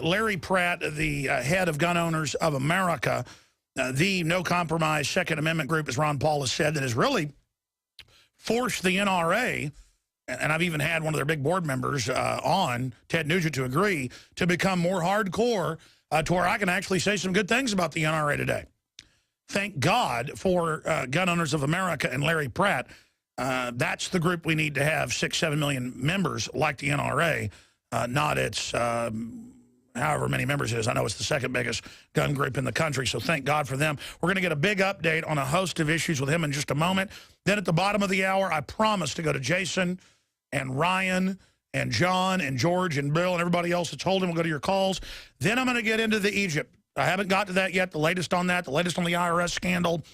Larry Pratt, the head of Gun Owners of America, the no compromise Second Amendment group, as Ron Paul has said, that has really forced the NRA, and I've even had one of their big board members on, Ted Nugent, to agree, to become more hardcore to where I can actually say some good things about the NRA today. Thank God for Gun Owners of America and Larry Pratt. That's the group we need to have 6-7 million members like the NRA, not its however many members it is. I know it's the second biggest gun group in the country, so thank God for them. We're going to get a big update on a host of issues with him in just a moment. Then at the bottom of the hour, I promise to go to Jason and Ryan and John and George and Bill and everybody else that's holding. We'll go to your calls. Then I'm going to get into the Egypt. I haven't got to that yet, the latest on that, the latest on the IRS scandal,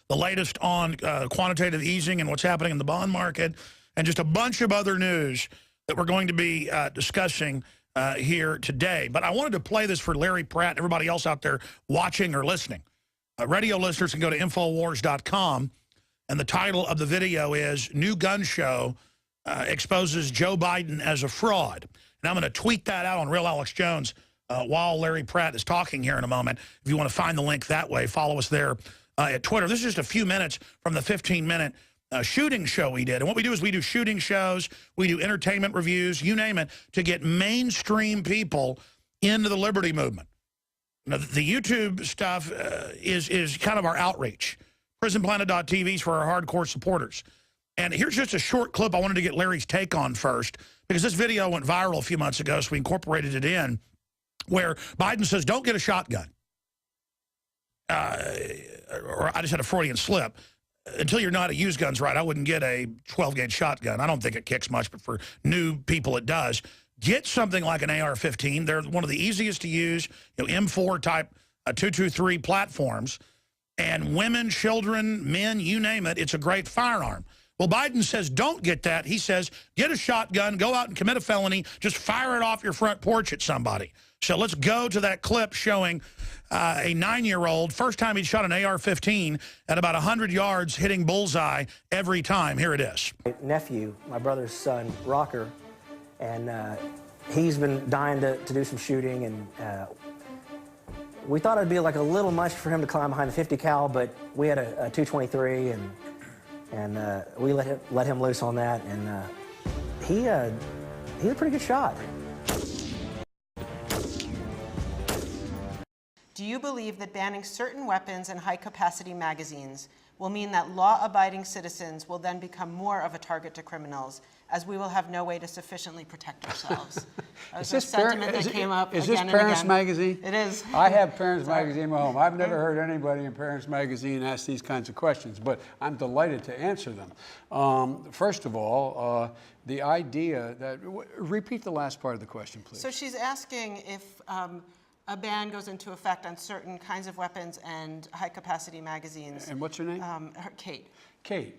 the latest on quantitative easing and what's happening in the bond market, and just a bunch of other news that we're going to be discussing here today. But I wanted to play this for Larry Pratt and everybody else out there watching or listening. Radio listeners can go to Infowars.com, and the title of the video is New Gun Show Exposes Joe Biden as a Fraud. And I'm going to tweet that out on Real Alex Jones while Larry Pratt is talking here in a moment. If you want to find the link that way, follow us there at Twitter. This is just a few minutes from the 15-minute shooting show we did. And what we do is we do shooting shows, we do entertainment reviews, you name it, to get mainstream people into the liberty movement. Now, the YouTube stuff is kind of our outreach. PrisonPlanet.tv is for our hardcore supporters. And here's just a short clip I wanted to get Larry's take on first, because this video went viral a few months ago, so we incorporated it in, where Biden says, don't get a shotgun. Or I just had a Freudian slip. Until you're not a use guns right, I wouldn't get a 12-gauge shotgun. I don't think it kicks much, but for new people it does. Get something like an AR-15. They're one of the easiest to use, M4 type 223 platforms. And women, children, men, you name it, it's a great firearm. Well, Biden says don't get that. He says get a shotgun, go out and commit a felony, just fire it off your front porch at somebody. So let's go to that clip showing a 9-year-old, first time he shot an AR-15 at about 100 yards, hitting bullseye every time. Here it is. My nephew, my brother's son, Rocker, and he's been dying to do some shooting, and we thought it'd be like a little much for him to climb behind the 50 cal, but we had a 223, and we let him loose on that, and he's a pretty good shot. Do you believe that banning certain weapons and high-capacity magazines will mean that law-abiding citizens will then become more of a target to criminals, as we will have no way to sufficiently protect ourselves? Is this Parents Magazine? It is. I have Parents Magazine in my home. I've never heard anybody in Parents Magazine ask these kinds of questions, but I'm delighted to answer them. First of all, the idea that... Repeat the last part of the question, please. So she's asking if a ban goes into effect on certain kinds of weapons and high-capacity magazines. And what's her name? Kate. Kate,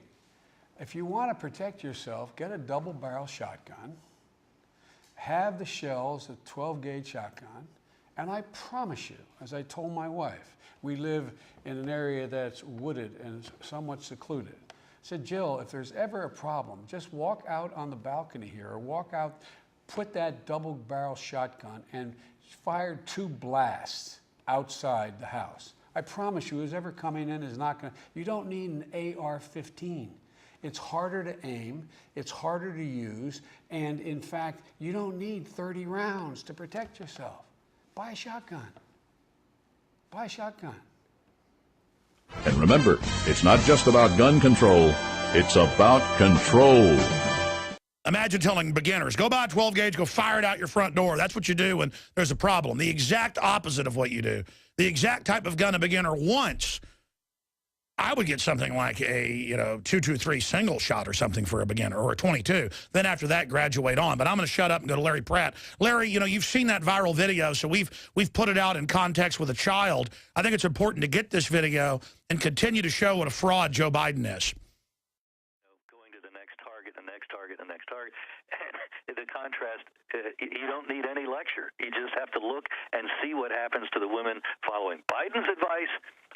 if you want to protect yourself, get a double-barrel shotgun, have the shells, a 12-gauge shotgun, and I promise you, as I told my wife, we live in an area that's wooded and somewhat secluded. I said, Jill, if there's ever a problem, just walk out on the balcony here, or walk out, put that double-barrel shotgun and fired 2 blasts outside the house. I promise you, who's ever coming in is not going to... You don't need an AR-15. It's harder to aim, it's harder to use, and in fact, you don't need 30 rounds to protect yourself. Buy a shotgun. Buy a shotgun. And remember, it's not just about gun control, it's about control. Imagine telling beginners, go buy a 12-gauge, go fire it out your front door. That's what you do when there's a problem. The exact opposite of what you do. The exact type of gun a beginner wants. I would get something like a 223 single shot or something for a beginner, or a 22. Then after that, graduate on. But I'm going to shut up and go to Larry Pratt. Larry, you've seen that viral video, so we've put it out in context with a child. I think it's important to get this video and continue to show what a fraud Joe Biden is. Going to the next target, the next target, the next target. And the contrast, you don't need any lecture. You just have to look and see what happens to the women following Biden's advice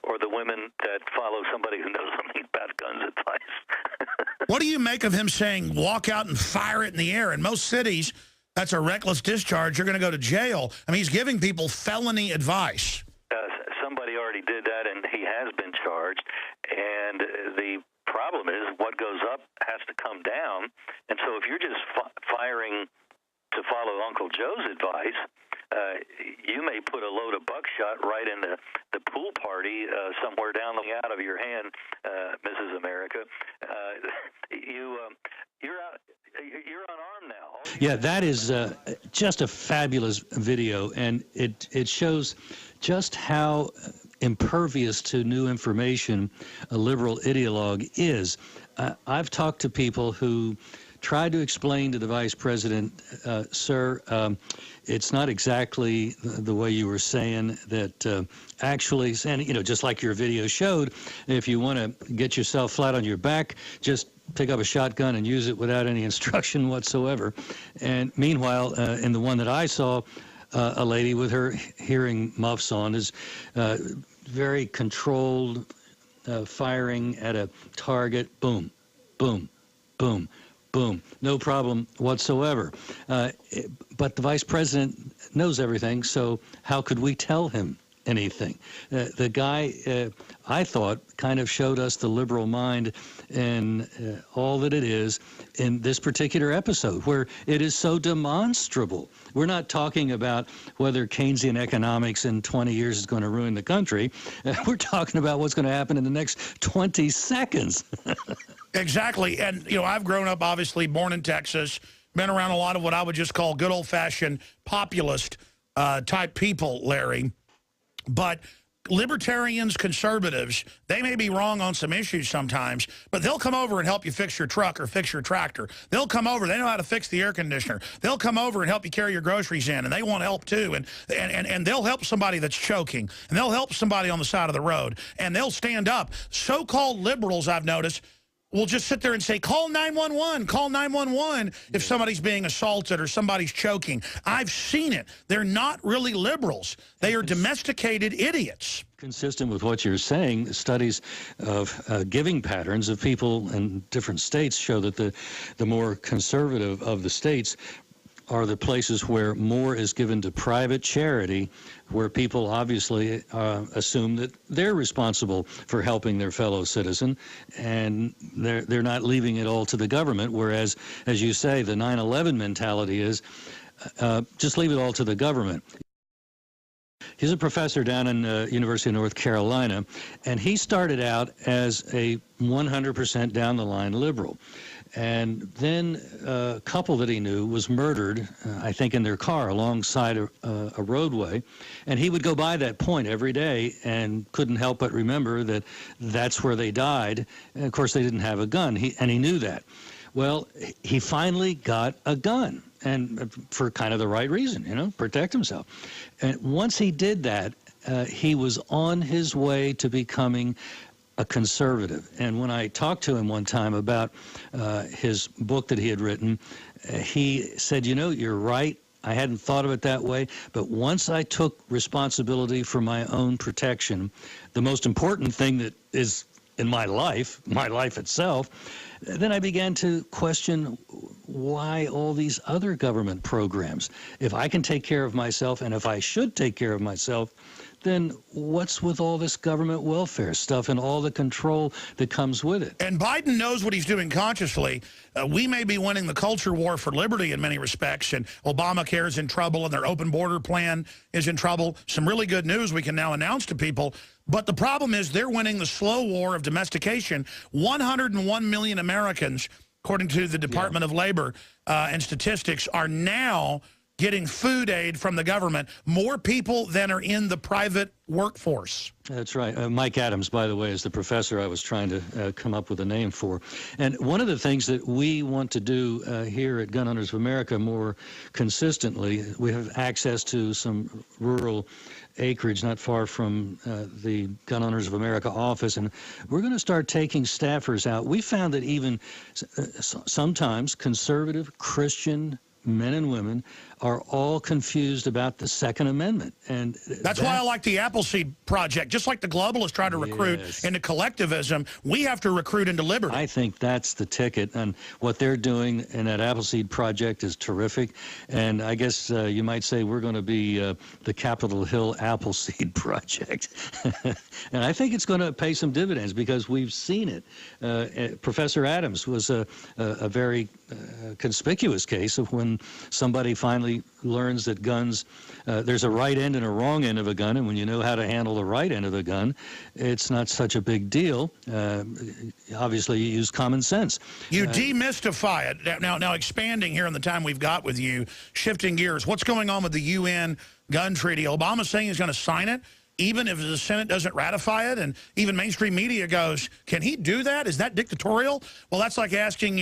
or the women that follow somebody who knows something about guns advice. What do you make of him saying, walk out and fire it in the air? In most cities, That's a reckless discharge. You're going to go to jail. I mean, he's giving people felony advice. Somebody already did that, and he has been charged. And the problem is what goes up has to come down. And so if you're just firing to follow Uncle Joe's advice, you may put a load of buckshot right in the pool party somewhere down out of your hand, Mrs. America. You're unarmed now. Yeah, that is just a fabulous video, and it shows just how impervious to new information a liberal ideologue is. I've talked to people who tried to explain to the vice president, sir, it's not exactly the way you were saying that actually, and you know, just like your video showed, if you want to get yourself flat on your back, just pick up a shotgun and use it without any instruction whatsoever. And meanwhile, in the one that I saw, a lady with her hearing muffs on is very controlled, firing at a target, boom, boom, boom, boom, no problem whatsoever. But the vice president knows everything, so how could we tell him anything? The guy, I thought, kind of showed us the liberal mind and all that it is in this particular episode, where it is so demonstrable. We're not talking about whether Keynesian economics in 20 years is going to ruin the country. We're talking about what's going to happen in the next 20 seconds. Exactly. And, you know, I've grown up, obviously, born in Texas, been around a lot of what I would just call good old-fashioned populist type people, Larry. But libertarians, conservatives, they may be wrong on some issues sometimes, but they'll come over and help you fix your truck or fix your tractor. They'll come over. They know how to fix the air conditioner. They'll come over and help you carry your groceries in, and they want help too. And they'll help somebody that's choking, and they'll help somebody on the side of the road, and they'll stand up. So-called liberals, I've noticed, will just sit there and say, call 911, call 911 if somebody's being assaulted or somebody's choking. I've seen it. They're not really liberals. They are domesticated idiots. Consistent with what you're saying, studies of giving patterns of people in different states show that the more conservative of the states are the places where more is given to private charity, where people obviously assume that they're responsible for helping their fellow citizen, and they're not leaving it all to the government, whereas, as you say, the 9/11 mentality is just leave it all to the government. He's a professor down in University of North Carolina, and he started out as a 100% down-the-line liberal. And then a couple that he knew was murdered, I think, in their car alongside a roadway. And he would go by that point every day and couldn't help but remember that that's where they died. And of course, they didn't have a gun, and he knew that. Well, he finally got a gun, and for kind of the right reason, you know, protect himself. And once he did that, he was on his way to becoming a conservative. And when I talked to him one time about his book that he had written, he said, you know, you're right. I hadn't thought of it that way. But once I took responsibility for my own protection, the most important thing that is in my life itself, then I began to question why all these other government programs. If I can take care of myself, and if I should take care of myself, then what's with all this government welfare stuff and all the control that comes with it? And Biden knows what he's doing consciously. We may be winning the culture war for liberty in many respects, and Obamacare is in trouble, and their open border plan is in trouble. Some really good news we can now announce to people. But the problem is they're winning the slow war of domestication. 101 million Americans, according to the Department of Labor and Statistics, are now getting food aid from the government, more people than are in the private workforce. That's right. Mike Adams, by the way, is the professor I was trying to come up with a name for. And one of the things that we want to do here at Gun Owners of America more consistently, we have access to some rural acreage not far from the Gun Owners of America office, and we're going to start taking staffers out. We found that even sometimes conservative Christian men and women, are all confused about the Second Amendment. And that's why I like the Appleseed Project. Just like the globalists try to recruit into collectivism, we have to recruit into liberty. I think that's the ticket, and what they're doing in that Appleseed Project is terrific. And I guess you might say we're going to be the Capitol Hill Appleseed Project. And I think it's going to pay some dividends because we've seen it. Professor Adams was a very conspicuous case of when somebody finally learns that guns, there's a right end and a wrong end of a gun, and when you know how to handle the right end of the gun, it's not such a big deal. Obviously, you use common sense. You demystify it. Now, expanding here in the time we've got with you, shifting gears, what's going on with the UN gun treaty? Obama's saying he's going to sign it, even if the Senate doesn't ratify it, and even mainstream media goes, can he do that? Is that dictatorial? Well, that's like asking,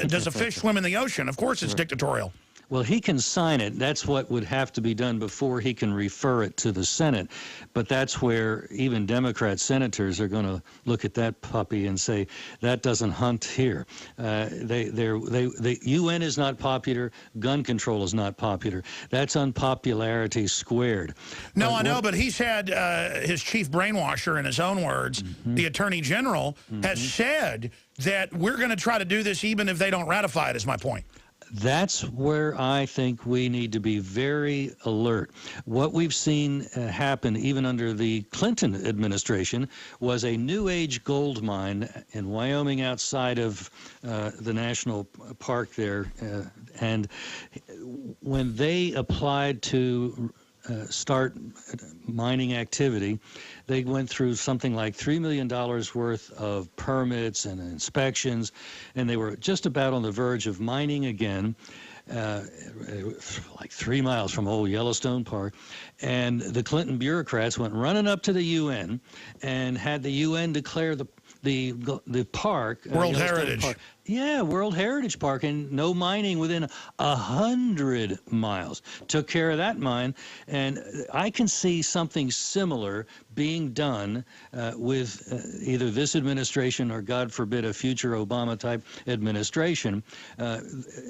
does a fish swim in the ocean? Of course it's dictatorial. Well, he can sign it. That's what would have to be done before he can refer it to the Senate. But that's where even Democrat senators are going to look at that puppy and say, that doesn't hunt here. The UN is not popular. Gun control is not popular. That's unpopularity squared. No, I know, but he's had his chief brainwasher, in his own words, the Attorney General, has said that we're going to try to do this even if they don't ratify it, is my point. That's where I think we need to be very alert. What we've seen happen even under the Clinton administration was a new age gold mine in Wyoming outside of the national park there. And when they applied to start mining activity, they went through something like $3 million worth of permits and inspections, and they were just about on the verge of mining again, like 3 miles from old Yellowstone Park. And the Clinton bureaucrats went running up to the UN and had the UN declare the park World Heritage. Park. Yeah, World Heritage Park, and no mining within 100 miles. Took care of that mine, and I can see something similar being done with either this administration or, God forbid, a future Obama-type administration,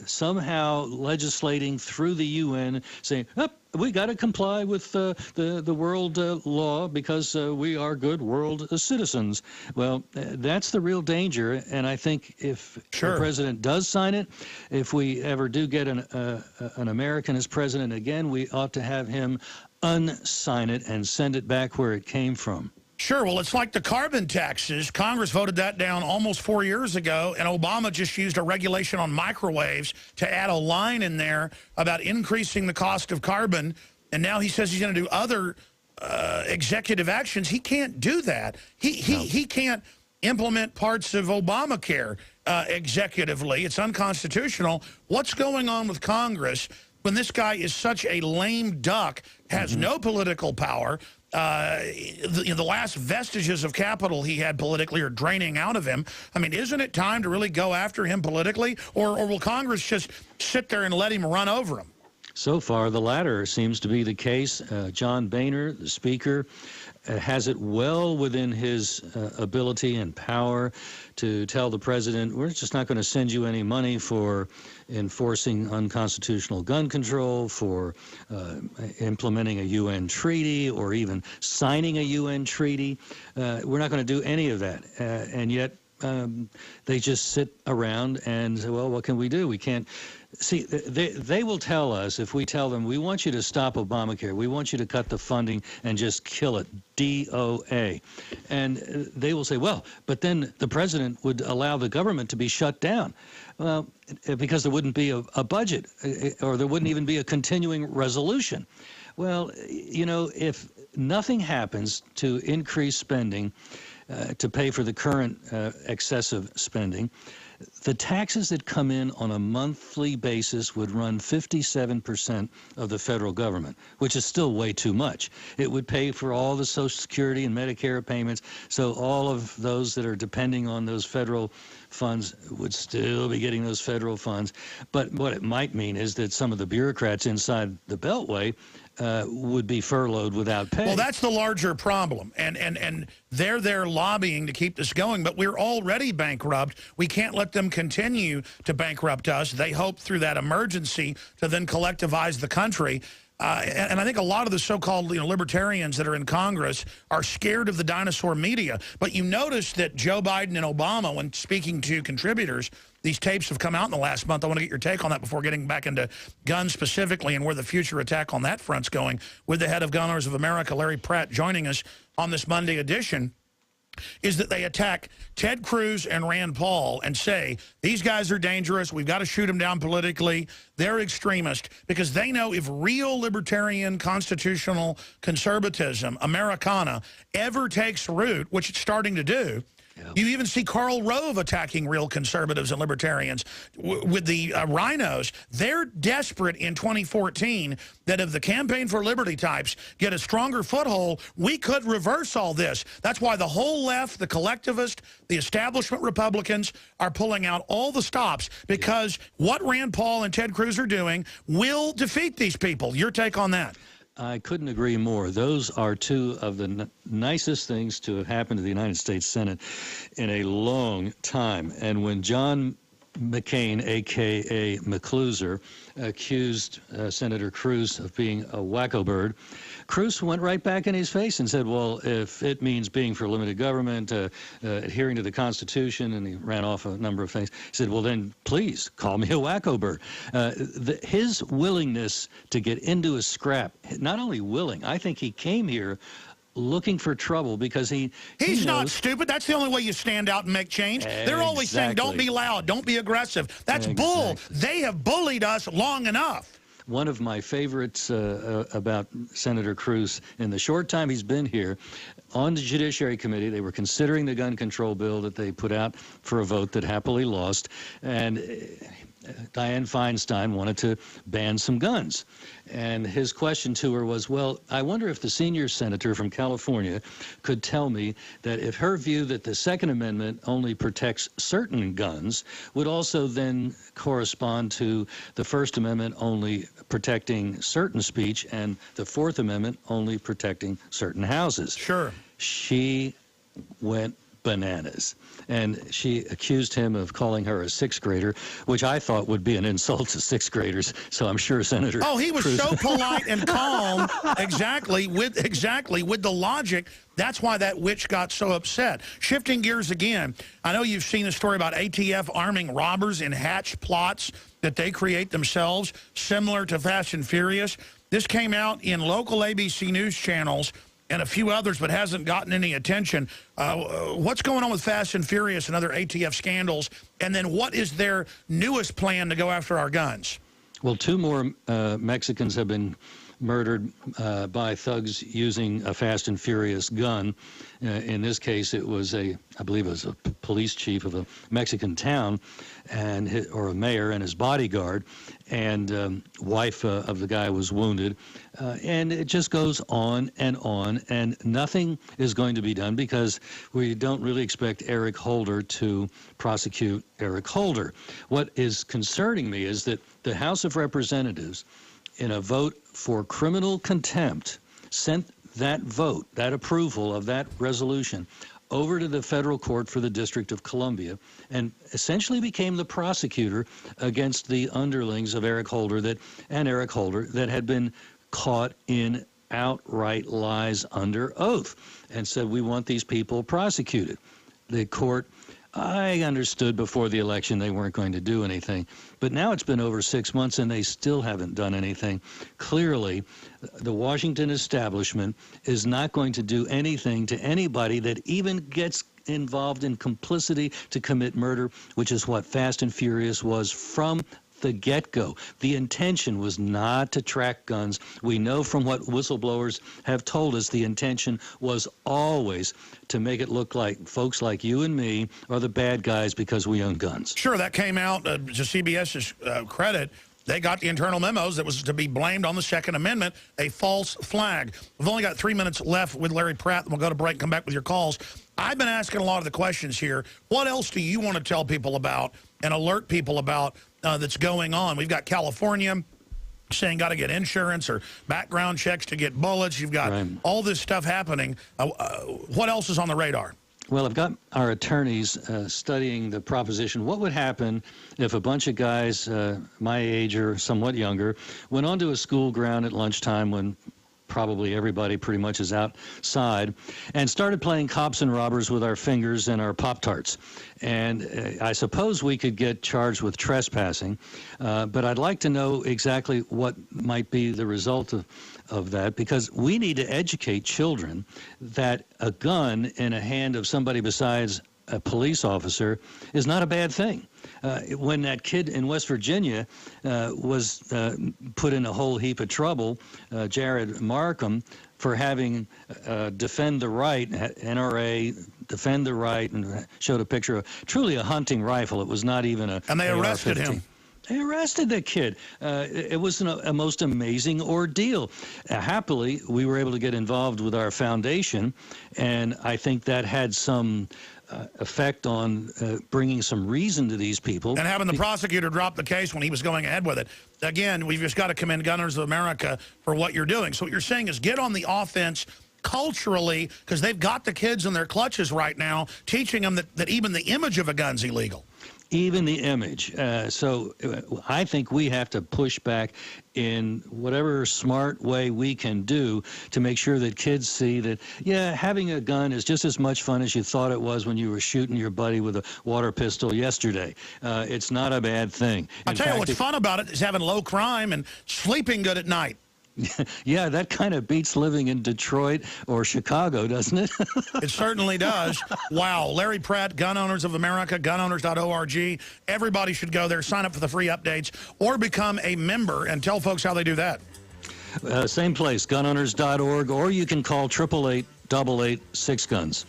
somehow legislating through the UN, saying, we got to comply with the world law because we are good world citizens. Well, that's the real danger, and I think if the president does sign it, if we ever do get an American as president again, we ought to have him unsign it and send it back where it came from. Sure. Well, it's like the carbon taxes. Congress voted that down almost 4 years ago, and Obama just used a regulation on microwaves to add a line in there about increasing the cost of carbon, and now he says he's going to do other executive actions. He can't do that. He can't implement parts of Obamacare executively. It's unconstitutional. What's going on with Congress when this guy is such a lame duck, has no political power? The last vestiges of capital he had politically are draining out of him. I mean, isn't it time to really go after him politically? Or will Congress just sit there and let him run over him? So far, the latter seems to be the case. John Boehner, the Speaker, has it well within his ability and power to tell the president, we're just not going to send you any money for enforcing unconstitutional gun control, for implementing a UN treaty, or even signing a UN treaty. We're not going to do any of that. And yet they just sit around and say, well, what can we do? We can't. See, they will tell us, if we tell them, we want you to stop Obamacare, we want you to cut the funding and just kill it, DOA. And they will say, well, but then the president would allow the government to be shut down. Well, because there wouldn't be a budget, or there wouldn't even be a continuing resolution. Well, you know, if nothing happens to increase spending to pay for the current excessive spending, the taxes that come in on a monthly basis would run 57% of the federal government, which is still way too much. It would pay for all the Social Security and Medicare payments, so all of those that are depending on those federal funds would still be getting those federal funds. But what it might mean is that some of the bureaucrats inside the Beltway would be furloughed without pay. Well, that's the larger problem, and they're there lobbying to keep this going, but we're already bankrupt. We can't let them continue to bankrupt us. They hope through that emergency to then collectivize the country. And I think a lot of the so-called libertarians that are in Congress are scared of the dinosaur media. But you notice that Joe Biden and Obama, when speaking to contributors, these tapes have come out in the last month. I want to get your take on that before getting back into guns specifically and where the future attack on that front's going, with the head of Gun Owners of America, Larry Pratt, joining us on this Monday edition, is that they attack Ted Cruz and Rand Paul and say, these guys are dangerous, we've got to shoot them down politically, they're extremist, because they know if real libertarian constitutional conservatism, Americana, ever takes root, which it's starting to do. You even see Karl Rove attacking real conservatives and libertarians with the rhinos. They're desperate in 2014 that if the Campaign for Liberty types get a stronger foothold, we could reverse all this. That's why the whole left, the collectivist, the establishment Republicans are pulling out all the stops, because what Rand Paul and Ted Cruz are doing will defeat these people. Your take on that? I couldn't agree more. Those are two of the nicest things to have happened to the United States Senate in a long time. And when John McCain, a.k.a. McCluser, accused Senator Cruz of being a wacko bird, Cruz went right back in his face and said, well, if it means being for limited government, adhering to the Constitution, and he ran off a number of things, he said, well, then please call me a wacko bird. His willingness to get into a scrap, not only willing, I think he came here looking for trouble because he's not stupid. That's the only way you stand out and make change. They're always saying, don't be loud, don't be aggressive. That's bull. They have bullied us long enough. One of my favorites about Senator Cruz, in the short time he's been here, on the Judiciary Committee, they were considering the gun control bill that they put out for a vote that happily lost, and Dianne Feinstein wanted to ban some guns. And his question to her was, well, I wonder if the senior senator from California could tell me that if her view that the Second Amendment only protects certain guns would also then correspond to the First Amendment only protecting certain speech and the Fourth Amendment only protecting certain houses. Sure. She went bananas. And she accused him of calling her a sixth grader, which I thought would be an insult to sixth graders. So I'm sure Senator he was Cruz so polite and calm, exactly with the logic. That's why that witch got so upset. Shifting gears again, I know you've seen a story about ATF arming robbers in hatch plots that they create themselves, similar to Fast and Furious. This came out in local ABC news channels and a few others, but hasn't gotten any attention. What's going on with Fast and Furious and other ATF scandals? And then what is their newest plan to go after our guns? Well, two more Mexicans have been murdered by thugs using a Fast and Furious gun. In this case, it was I believe it was a police chief of a Mexican town, or a mayor and his bodyguard, and wife of the guy was wounded. And it just goes on, and nothing is going to be done because we don't really expect Eric Holder to prosecute Eric Holder. What is concerning me is that the House of Representatives, in a vote for criminal contempt, sent that vote, that approval of that resolution, over to the federal court for the District of Columbia, and essentially became the prosecutor against the underlings of Eric Holder that had been caught in outright lies under oath, and said, we want these people prosecuted. The court, I understood before the election they weren't going to do anything, but now it's been over 6 months and they still haven't done anything. Clearly, the Washington establishment is not going to do anything to anybody that even gets involved in complicity to commit murder, which is what Fast and Furious was from the get-go. The intention was not to track guns. We know from what whistleblowers have told us the intention was always to make it look like folks like you and me are the bad guys because we own guns. Sure, that came out to CBS's credit. They got the internal memos that was to be blamed on the Second Amendment, a false flag. We've only got 3 minutes left with Larry Pratt, and we'll go to break and come back with your calls. I've been asking a lot of the questions here. What else do you want to tell people about and alert people about that's going on? We've got California. saying got to get insurance or background checks to get bullets. You've got all this stuff happening. What else is on the radar? Well, I've got our attorneys studying the proposition. What would happen if a bunch of guys my age or somewhat younger went onto a school ground at lunchtime when probably everybody pretty much is outside, and started playing cops and robbers with our fingers and our Pop-Tarts. And I suppose we could get charged with trespassing, but I'd like to know exactly what might be the result of that, because we need to educate children that a gun in a hand of somebody besides a police officer is not a bad thing. When that kid in West Virginia was put in a whole heap of trouble, Jared Markham, for having defend the right, NRA, defend the right, and showed a picture of truly a hunting rifle. It was not even a And they arrested AR-15. him. They arrested the kid. It was a most amazing ordeal. Happily, we were able to get involved with our foundation, and I think that had some effect on bringing some reason to these people. And having the prosecutor drop the case when he was going ahead with it. Again, we've just got to commend Gun Owners of America for what you're doing. So what you're saying is get on the offense culturally, because they've got the kids in their clutches right now, teaching them that even the image of a gun's illegal. Even the image. So I think we have to push back in whatever smart way we can do to make sure that kids see that, yeah, having a gun is just as much fun as you thought it was when you were shooting your buddy with a water pistol yesterday. It's not a bad thing. I tell you what's fun about it is having low crime and sleeping good at night. Yeah, that kind of beats living in Detroit or Chicago, doesn't it? It certainly does. Wow. Larry Pratt, Gun Owners of America, gunowners.org. Everybody should go there, sign up for the free updates, or become a member, and tell folks how they do that. Same place, gunowners.org, or you can call 888-886-GUNS.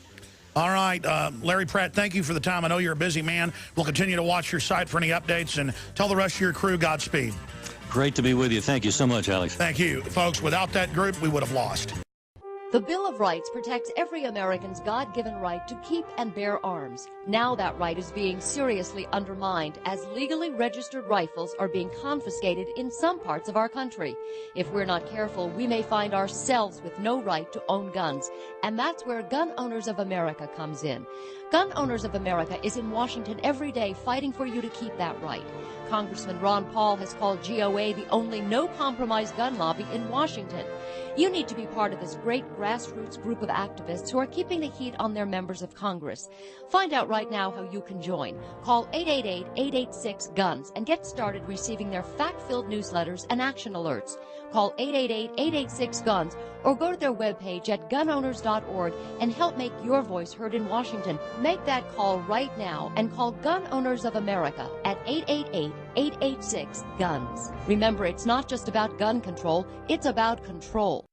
All right, Larry Pratt, thank you for the time. I know you're a busy man. We'll continue to watch your site for any updates, and tell the rest of your crew Godspeed. Great to be with you. Thank you so much, Alex. Thank you. Folks, without that group, we would have lost. The Bill of Rights protects every American's God-given right to keep and bear arms. Now that right is being seriously undermined as legally registered rifles are being confiscated in some parts of our country. If we're not careful, we may find ourselves with no right to own guns. And that's where Gun Owners of America comes in. Gun Owners of America is in Washington every day fighting for you to keep that right. Congressman Ron Paul has called GOA the only no-compromise gun lobby in Washington. You need to be part of this great grassroots group of activists who are keeping the heat on their members of Congress. Find out right now how you can join. Call 888-886-GUNS and get started receiving their fact-filled newsletters and action alerts. Call 888-886-GUNS or go to their webpage at gunowners.org and help make your voice heard in Washington. Make that call right now and call Gun Owners of America at 888-886-GUNS. Remember, it's not just about gun control, it's about control.